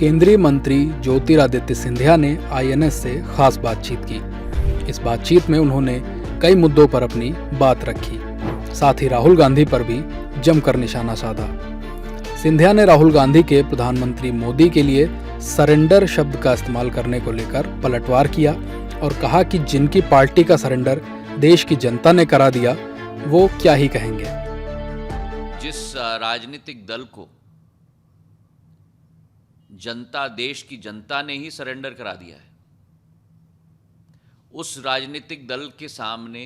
केंद्रीय मंत्री ज्योतिरादित्य सिंधिया ने आईएनएस से खास बातचीत की। इस बातचीत में उन्होंने कई मुद्दों पर अपनी बात रखी, साथ ही राहुल गांधी पर भी जमकर निशाना साधा। सिंधिया ने राहुल गांधी के प्रधानमंत्री मोदी के लिए सरेंडर शब्द का इस्तेमाल करने को लेकर पलटवार किया और कहा कि जिनकी पार्टी का सरेंडर देश की जनता ने करा दिया वो क्या ही कहेंगे। जिस राजनीतिक दल को जनता, देश की जनता ने ही सरेंडर करा दिया है, उस राजनीतिक दल के सामने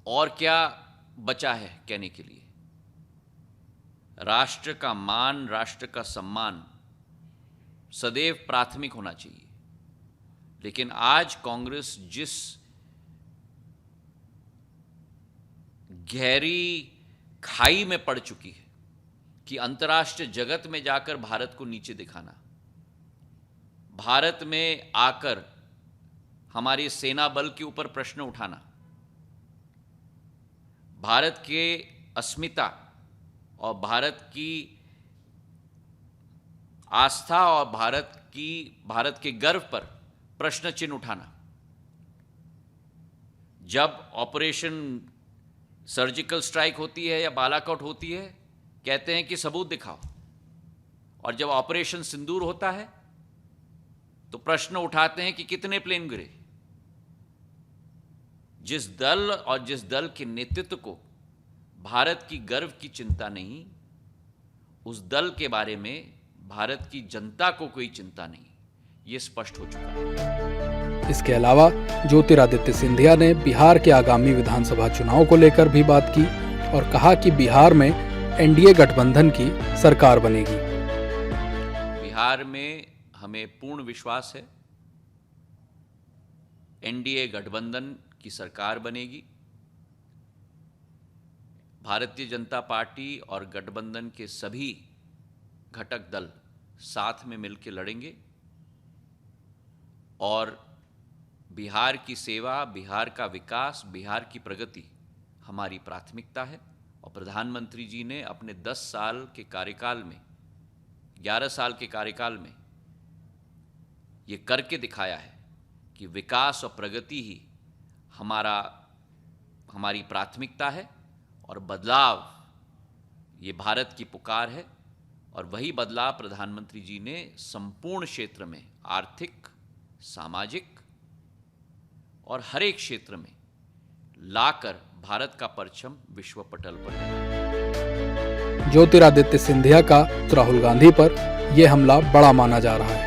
और क्या बचा है कहने के लिए। राष्ट्र का मान, राष्ट्र का सम्मान सदैव प्राथमिक होना चाहिए। लेकिन आज कांग्रेस जिस गहरी खाई में पड़ चुकी है कि अंतर्राष्ट्रीय जगत में जाकर भारत को नीचे दिखाना, भारत में आकर हमारी सेना बल के ऊपर प्रश्न उठाना, भारत के अस्मिता और भारत की आस्था और भारत के गर्व पर प्रश्न चिन्ह उठाना। जब ऑपरेशन सर्जिकल स्ट्राइक होती है या बालाकोट होती है, कहते हैं कि सबूत दिखाओ, और जब ऑपरेशन सिंदूर होता है तो प्रश्न उठाते हैं कि कितने प्लेन गिरे। जिस दल और जिस दल के नेतृत्व को भारत की गर्व की चिंता नहीं, उस दल के बारे में भारत की जनता को कोई चिंता नहीं, ये स्पष्ट हो चुका है। इसके अलावा ज्योतिरादित्य सिंधिया ने बिहार के आगामी विधानसभा चुनाव को लेकर भी बात की और कहा कि बिहार में एनडीए गठबंधन की सरकार बनेगी। बिहार में हमें पूर्ण विश्वास है, एनडीए गठबंधन की सरकार बनेगी। भारतीय जनता पार्टी और गठबंधन के सभी घटक दल साथ में मिलकर लड़ेंगे और बिहार की सेवा, बिहार का विकास, बिहार की प्रगति हमारी प्राथमिकता है। और प्रधानमंत्री जी ने अपने 10 साल के कार्यकाल में, 11 साल के कार्यकाल में ये करके दिखाया है कि विकास और प्रगति ही हमारी प्राथमिकता है और बदलाव ये भारत की पुकार है। और वही बदलाव प्रधानमंत्री जी ने संपूर्ण क्षेत्र में, आर्थिक, सामाजिक और हर एक क्षेत्र में लाकर भारत का परचम विश्व पटल पर है। ज्योतिरादित्य सिंधिया का राहुल गांधी पर यह हमला बड़ा माना जा रहा है।